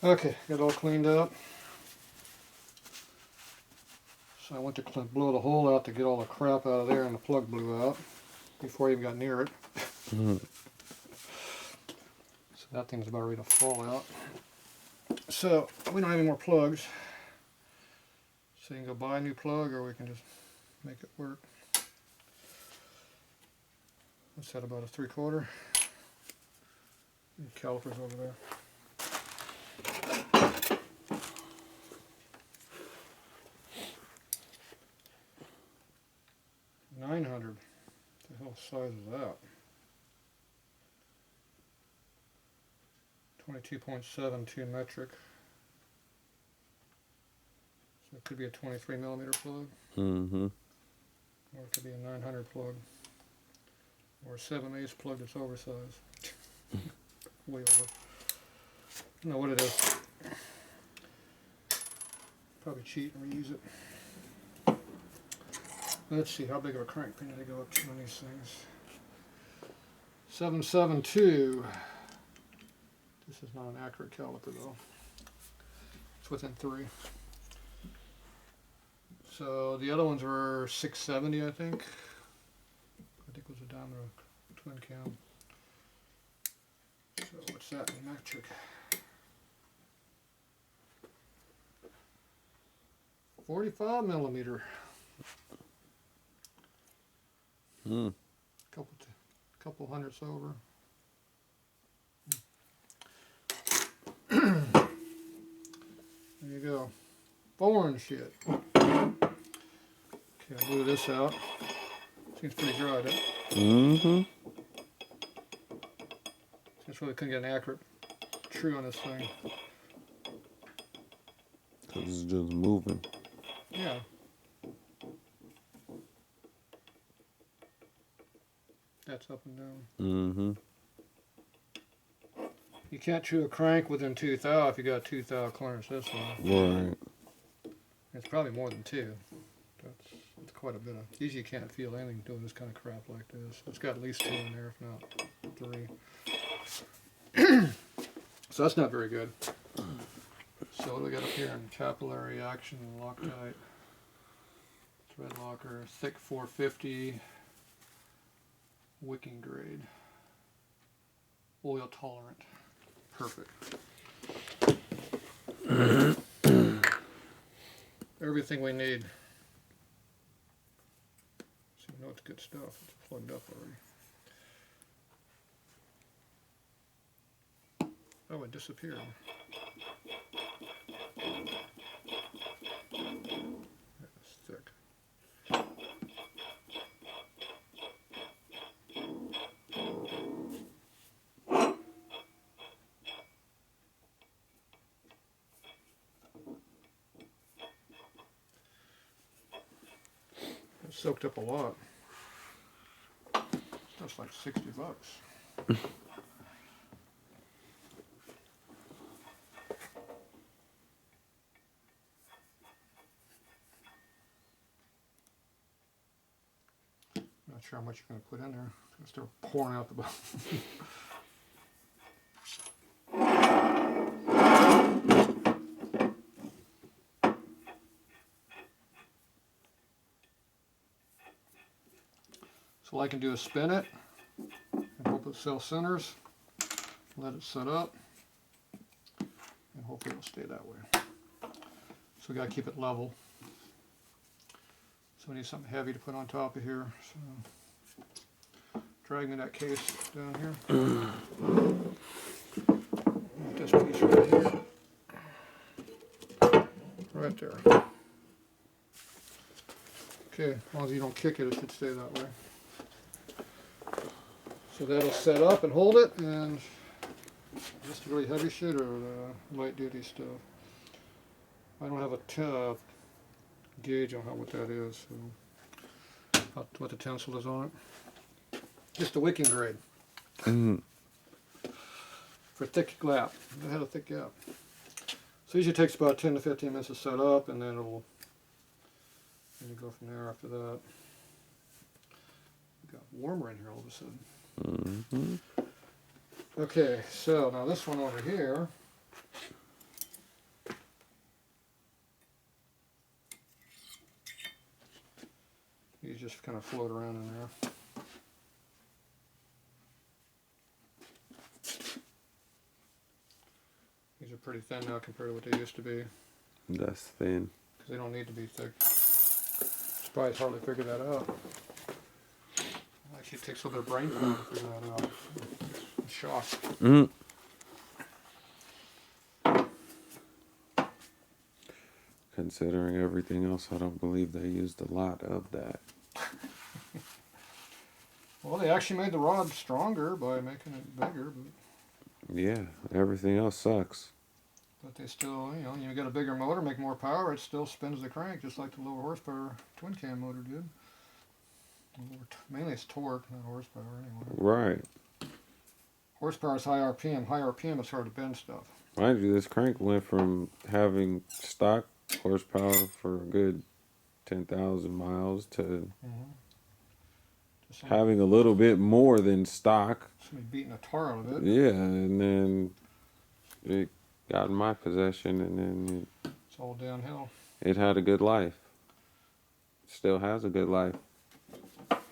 Okay, got it all cleaned up. So I went to blow the hole out to get all the crap out of there, and the plug blew out before I even got near it. Mm. So that thing's about ready to fall out. So we don't have any more plugs. So you can go buy a new plug, or we can just make it work. What's that, about a 3/4? Calipers over there. $900. The hell size is that? 22.72 metric. So it could be a 23mm plug, Mm-hmm. or it could be a 900 plug, or a 7/8 plug that's oversized. Way over. I don't know what it is. Probably cheat and reuse it. Let's see, how big of a crank pin did I go up to on these things? 772. This is not an accurate caliper though. It's within 3. So the other ones were 670, I think. I think it was a diameter twin cam. So what's that in metric? 45mm. Mm. Couple hundredths over. There you go. Foreign shit. Okay, I blew this out. Seems pretty dry, doesn't it? Mm-hmm. Just really couldn't get an accurate true on this thing. Cause it's just moving. Yeah. That's up and down. Mm-hmm. You can't chew a crank within 2 thou if you got 2 thou clearance this one. Right. It's probably more than 2. That's quite a bit of. Usually you can't feel anything doing this kind of crap like this. It's got at least 2 in there, if not 3. So that's not very good. So what do we got up here in capillary action, Loctite, threadlocker, thick 450, wicking grade, oil tolerant. Perfect. Everything we need. So you know it's good stuff. It's plugged up already. Oh, it disappeared. That's thick. It soaked up a lot. That's like $60. Not sure how much you're going to put in there. It's going to start pouring out the bottom. So all I can do is spin it and hope it self-centers. Let it set up, and hopefully it'll stay that way. So we got to keep it level. So we need something heavy to put on top of here. So dragging that case down here. This piece right here. Right there. Okay, as long as you don't kick it, it should stay that way. So that'll set up and hold it, and just really heavy shit or light duty stuff. I don't have a gauge on what that is, so what the tensile is on it. Just a wicking grade. Mm. For thick gap. It had a thick gap. So usually it takes about 10 to 15 minutes to set up, and then it'll you go from there after that. It got warmer in here all of a sudden. Mm-hmm. Okay, so now this one over here just kind of float around in there. These are pretty thin now compared to what they used to be. That's thin. Because they don't need to be thick. Surprised Harley figured that out. Actually, it takes a little bit of brain power to figure that out. I'm shocked. Mm. Considering everything else, I don't believe they used a lot of that. Well, they actually made the rod stronger by making it bigger, Yeah, everything else sucks. but they still, you know, you get a bigger motor, make more power, it still spins the crank just like the lower horsepower twin cam motor did. Mainly it's torque, not horsepower anyway. Right. Horsepower is high RPM. High RPM is hard to bend stuff. Mind you, this crank went from having stock horsepower for a good 10,000 miles to having a little bit more than stock. Somebody beating a tar out of it. Yeah, and then it got in my possession, and then It's all downhill. it had a good life. Still has a good life.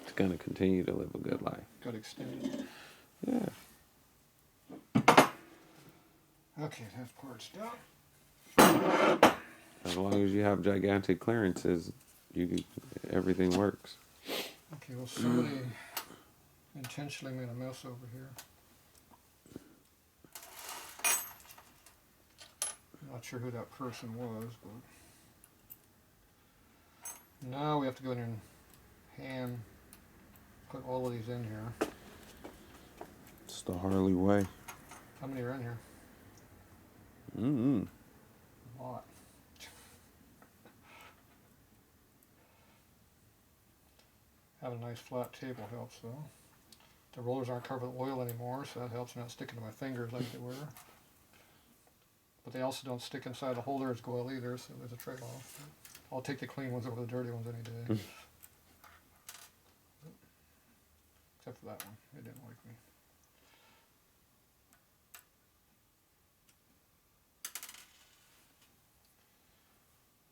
It's going to continue to live a good life. Got extended. Yeah. Okay, that part's done. As long as you have gigantic clearances, everything works. Okay, well somebody intentionally made a mess over here. I'm not sure who that person was, but now we have to go in and hand put all of these in here. It's the Harley way. How many are in here? Mm-hmm. A lot. Having a nice flat table helps though. The rollers aren't covered with oil anymore, so that helps. They're not sticking to my fingers like they were. But they also don't stick inside the holder as oil either, so there's a trade-off. I'll take the clean ones over the dirty ones any day. Except for that one. It didn't like me.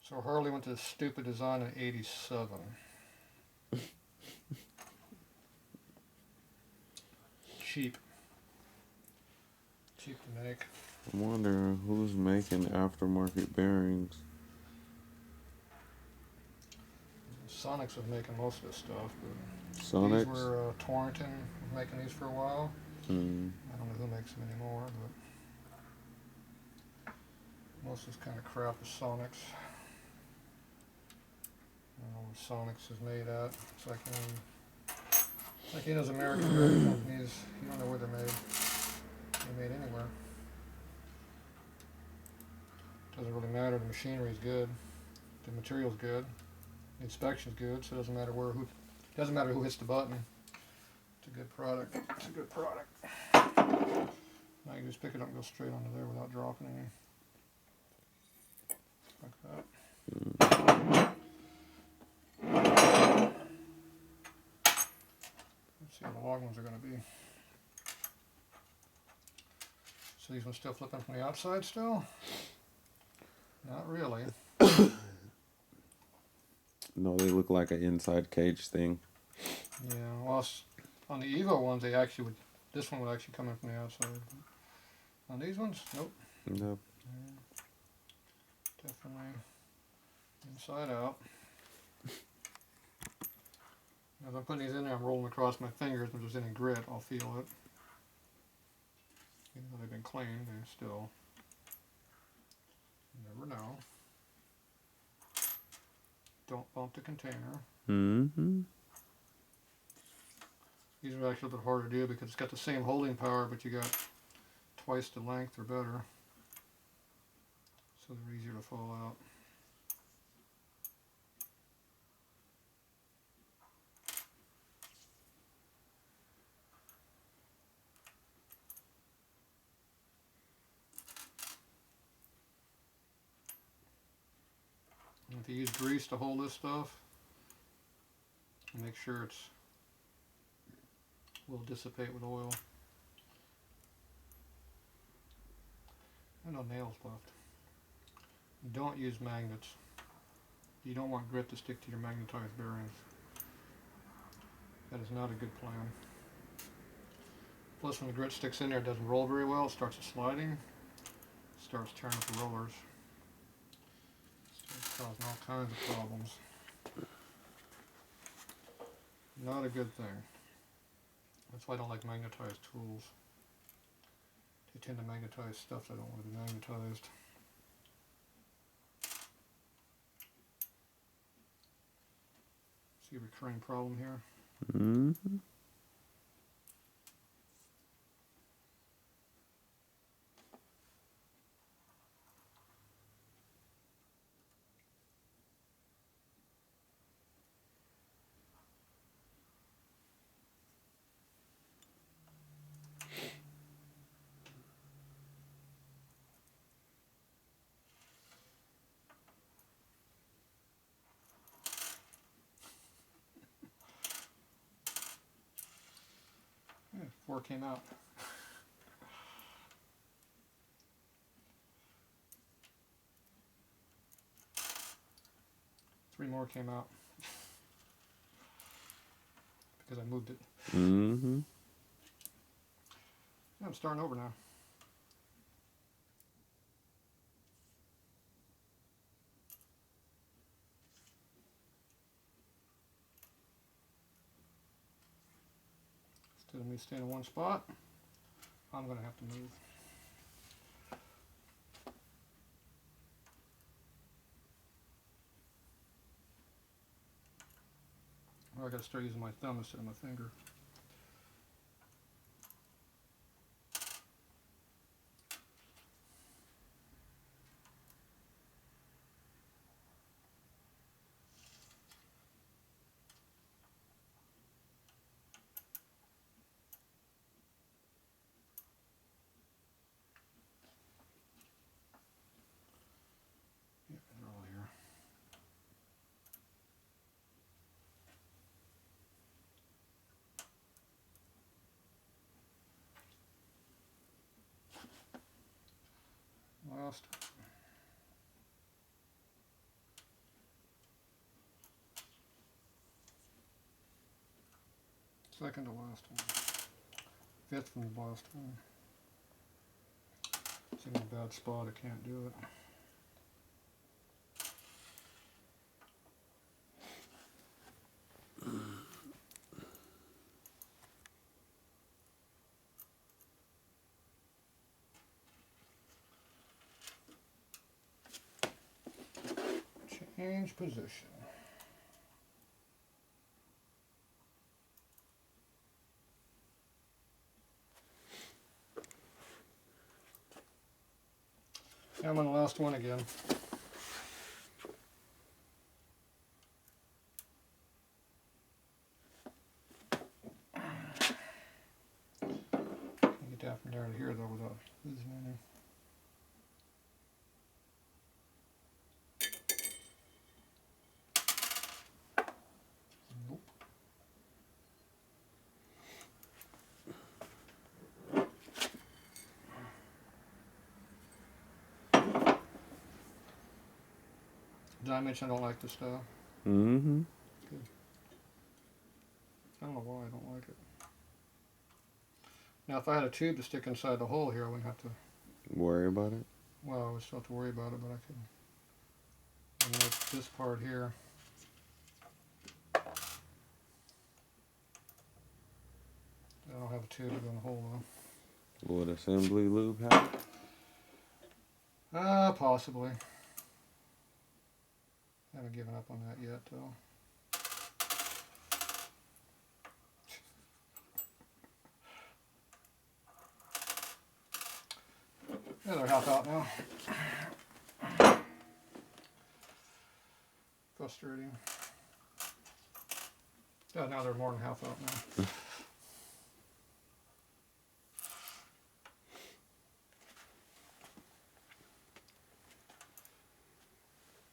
So Harley went to this stupid design in '87. Cheap. Cheap to make. I wonder who's making aftermarket bearings. Sonics was making most of this stuff, but Sonics? these were Torrington was making these for a while. Mm. I don't know who makes them anymore, but most of this kind of crap is Sonics. I don't know what Sonics is made at. It's like those American bearing companies. You don't know where they're made. They're made anywhere. Doesn't really matter. The machinery's good. The material's good. The inspection's good. So it doesn't matter who hits the button. It's a good product. It's a good product. Now you can just pick it up and go straight onto there without dropping any. Like that. Let's see how the long ones are going to be. So these ones still flipping from the outside still? Not really. No, they look like an inside cage thing. Yeah, well, on the Evo ones, this one would actually come in from the outside. On these ones, nope. Nope. Yeah, definitely inside out. As I'm putting these in there, I'm rolling across my fingers. If there's any grit, I'll feel it. Even though they've been cleaned, they still, you never know. Don't bump the container. Mm-hmm. These are actually a bit harder to do because it's got the same holding power, but you got twice the length or better. So they're easier to fall out. And if you use grease to hold this stuff, make sure it will dissipate with oil. And no nails left. Don't use magnets. You don't want grit to stick to your magnetized bearings. That is not a good plan. Plus, when the grit sticks in there, it doesn't roll very well. It starts sliding. It starts tearing up the rollers. It's causing all kinds of problems. Not a good thing. That's why I don't like magnetized tools. They tend to magnetize stuff that don't want to be magnetized. See a recurring problem here? Mm-hmm. Yeah, 4 came out. Three more came out because I moved it. Mm-hmm. Yeah, I'm starting over now. Instead of me staying in one spot, I'm going to have to move. Well, I got to start using my thumb instead of my finger. Yeah, they're all here. Last. Second to last one. Fifth from the last one. It's in a bad spot, I can't do it. Change position. I'm on the last one again. Can't get that from there to here though without losing any. Nope. Did I mention I don't like this stuff? Mm-hmm. Good. I don't know why I don't like it. Now if I had a tube to stick inside the hole here, I wouldn't have to, Worry about it. well, I would still have to worry about it, but I could eliminate this part here. I don't have a tube to go in the hole though. Would assembly lube have? Possibly. Haven't given up on that yet though. Yeah, they're half out now. Frustrating. Yeah, now they're more than half out now.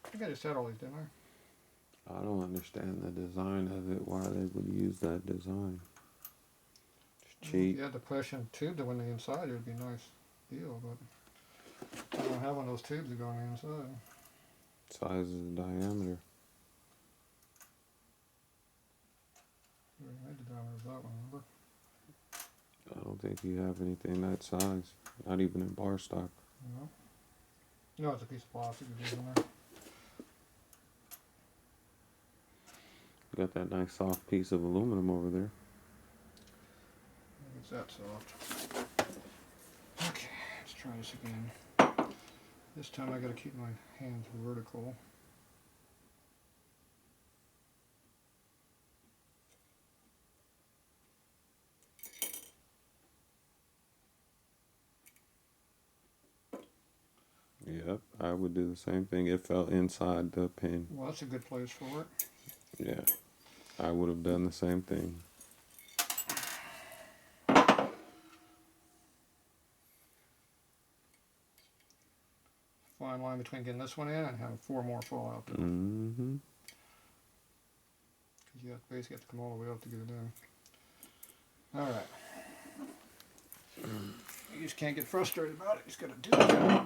I think I just had all these, didn't I? I don't understand the design of it, why they would use that design. It's If cheap. you had to push and tube that went in the inside, it would be a nice deal, but I don't have one of those tubes that go on the inside. Size of the diameter. We made the diameter of that one, remember? I don't think you have anything that size. Not even in bar stock. No. No, it's a piece of plastic that goes in there. You got that nice soft piece of aluminum over there. It's that soft. Okay, let's try this again. This time I gotta keep my hands vertical. Yep, I would do the same thing. It fell inside the pin. Well, that's a good place for it. Yeah, I would have done the same thing. Fine line between getting this one in and having 4 more fall out there. Mm-hmm. Because you basically have to come all the way up to get it in. Alright. You just can't get frustrated about it. You just gotta do it.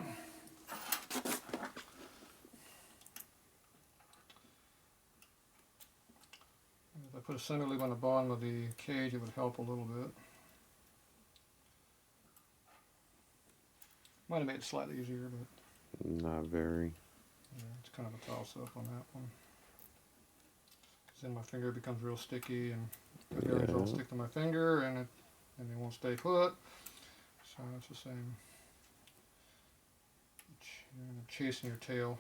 If I put a center lead on the bottom of the cage, it would help a little bit. Might have made it slightly easier, but Not very. yeah, it's kind of a toss-up on that one. Because then my finger becomes real sticky, and the bearings all stick to my finger, and they won't stay put. So it's the same. You're chasing your tail.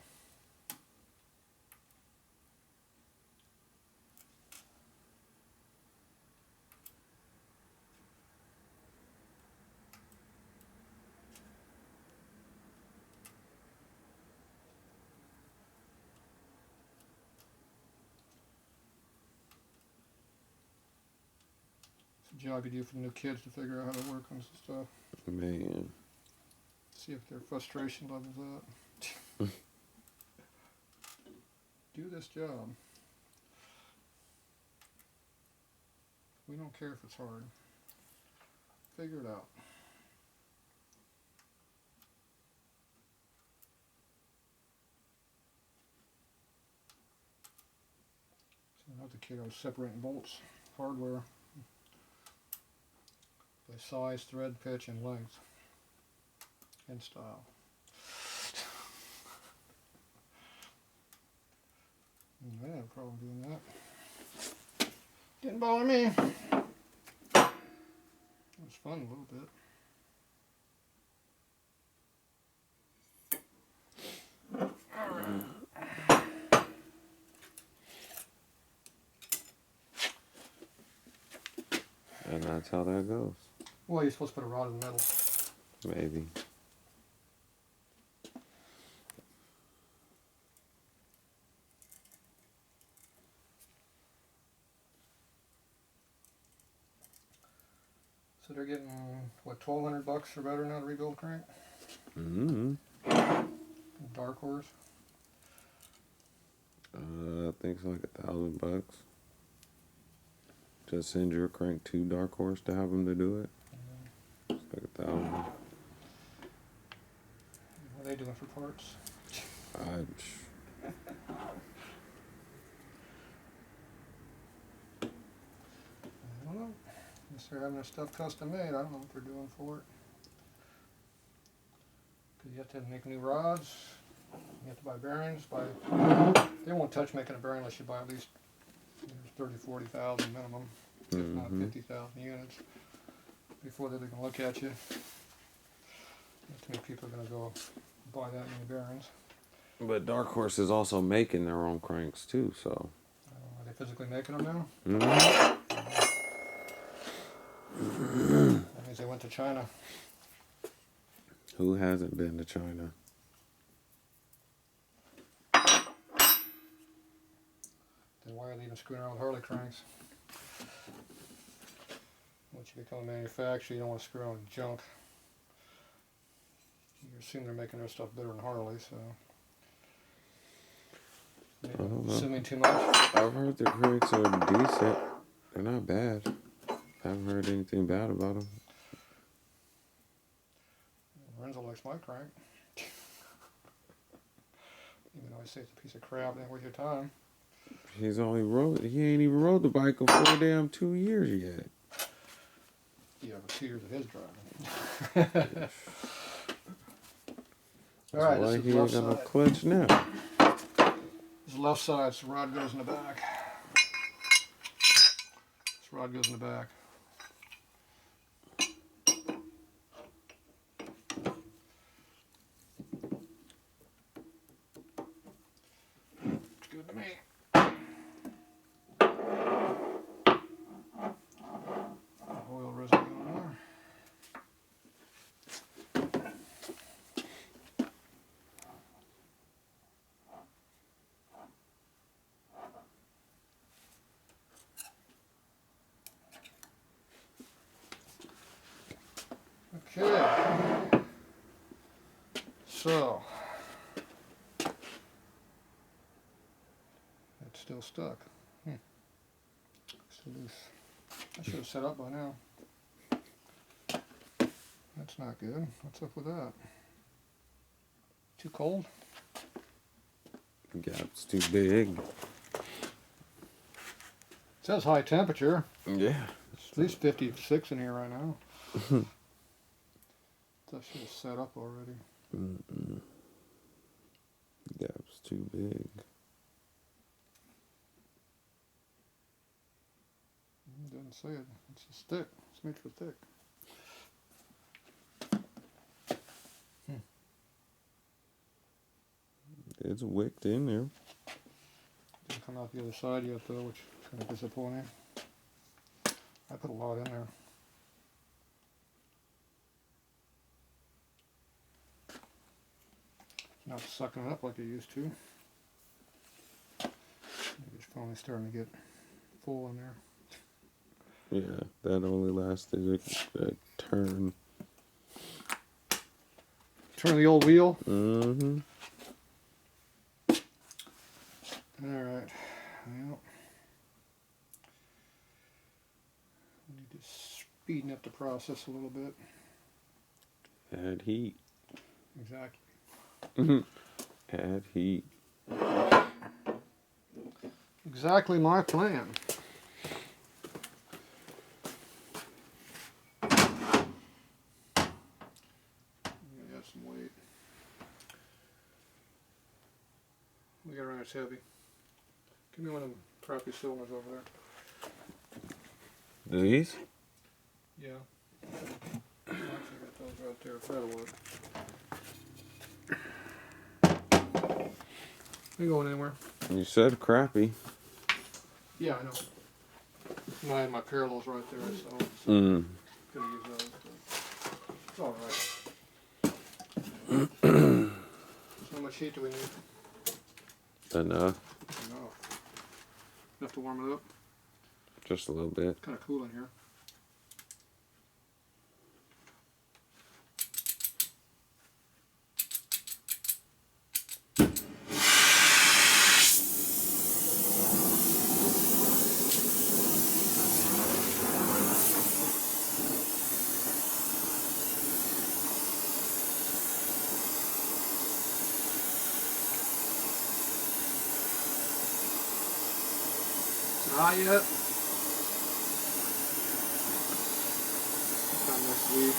It's a job you do for new kids to figure out how to work on some stuff. Man. See if their frustration level's up. Do this job. We don't care if it's hard. Figure it out. So now the kid, I was separating bolts, hardware, by size, thread, pitch, and length, and style. I didn't have a problem doing that. Didn't bother me. It was fun a little bit. And that's how that goes. Well, you're supposed to put a rod in the middle. Maybe. So they're getting, what, $1,200 or better now to rebuild a crank? Mm-hmm. Dark Horse. I think it's like $1,000. Just send your crank to Dark Horse to have them to do it. It's like $1,000. What are they doing for parts? I don't know. Guess they're having their stuff custom made. I don't know what they're doing for it. Because you have to make new rods. You have to buy bearings. They won't touch making a bearing unless you buy at least 30,000, 40,000 minimum, if not 50,000 units, before they can look at you. Not too many people are going to go buy that many bearings. But Dark Horse is also making their own cranks too, so. Are they physically making them now? Mm-hmm. That means they went to China. Who hasn't been to China? Then why are they even screwing around with Harley cranks? Once you become a manufacturer, you don't want to screw around with junk. You assume they're making their stuff better than Harley, so. I don't know. Assuming too much. I've heard the cranks are decent. They're not bad. I haven't heard anything bad about them. Renzo likes my crank. Even though I say it's a piece of crap, it ain't worth your time. He ain't even rode the bike in 4 damn 2 years yet. Yeah, but 2 years of his driving. All right, Why this he is ain't left got no side. clutch now? This is left side, so the rod goes in the back. This rod goes in the back. It's good to me. Oil residue on there. Okay, so it's still stuck. Still loose. I should have set up by now. That's not good. What's up with that? Too cold? The gap's too big. It says high temperature. Yeah. It's at least 56 in here right now. That should have set up already. Gap's too big. It doesn't say it. It's just thick. It's made for thick. It's wicked in there. Didn't come out the other side yet though, which is kind of disappointing. I put a lot in there. It's not sucking it up like it used to. Maybe it's finally starting to get full in there. Yeah, that only lasted a turn. Turn the old wheel. Mm-hmm. Alright. Well, we need to speeding up the process a little bit. Add heat. Exactly. Add heat. Exactly my plan. Add some weight. We got around it's heavy. Give me one of them crappy cylinders over there. These? Yeah. Actually, got those right there. That'll work. Ain't going anywhere. You said crappy. Yeah, I know. I had my parallels right there, so Mm. could have used those. But it's all right. So how much heat do we need? Enough. Enough. Enough to warm it up. Just a little bit. It's kind of cool in here. Not yet. Sometime next week.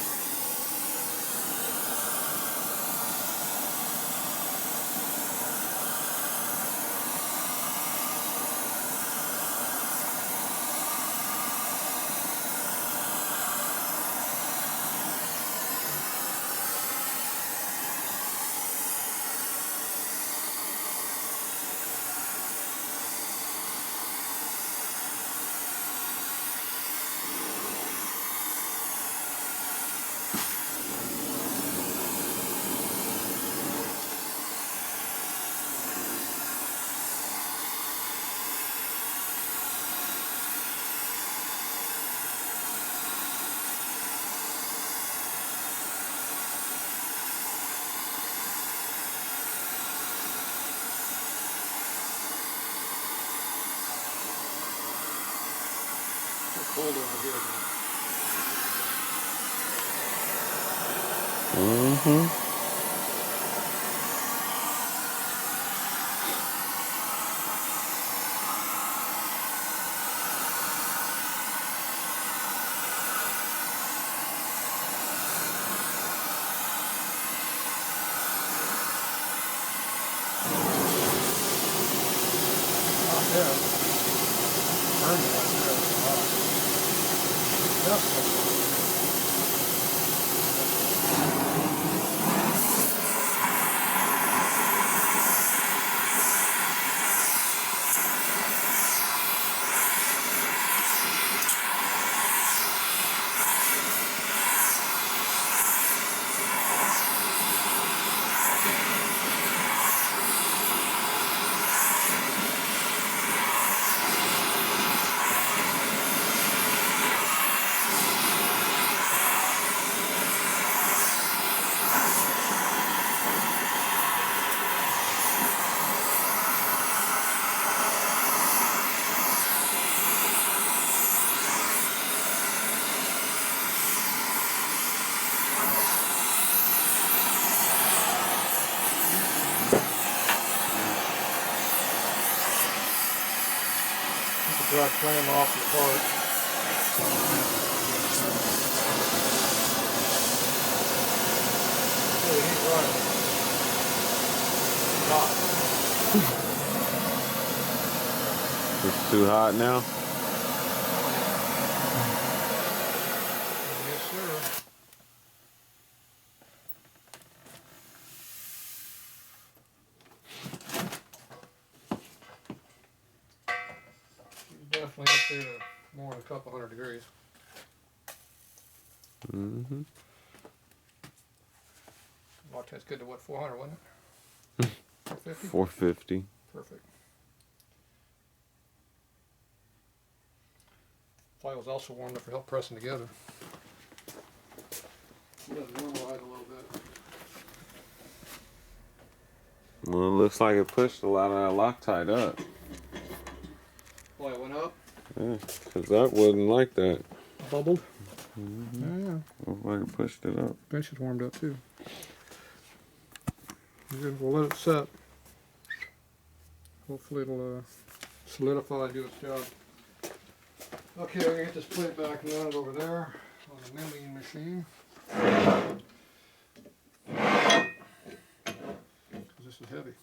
It's cold over here now. Mm-hmm. Yeah. Burn it right there. It's hot. Yes. Dry flame off the part. Hey, he's right. Hot. It's too hot now. Yes, sir. He's definitely up there to more than a couple hundred degrees. Mm-hmm. Loctite's good to what, 400, wasn't it? 450? 450. Perfect. Flywheel's also warmed up for help pressing together. Let it normalize a little bit. Well, it looks like it pushed a lot of that Loctite up. Why, it went up? Yeah, because that wasn't like that. Bubbled? Mm-hmm. Yeah. Looks like it pushed it up. Bench is warmed up too. Good, we'll let it set. Hopefully it'll solidify and do its job. Okay, we're going to get this plate back and mounted over there on the milling machine. Because this is heavy.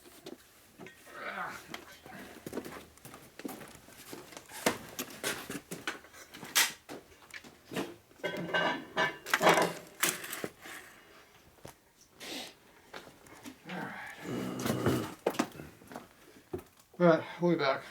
Alright, we'll be back.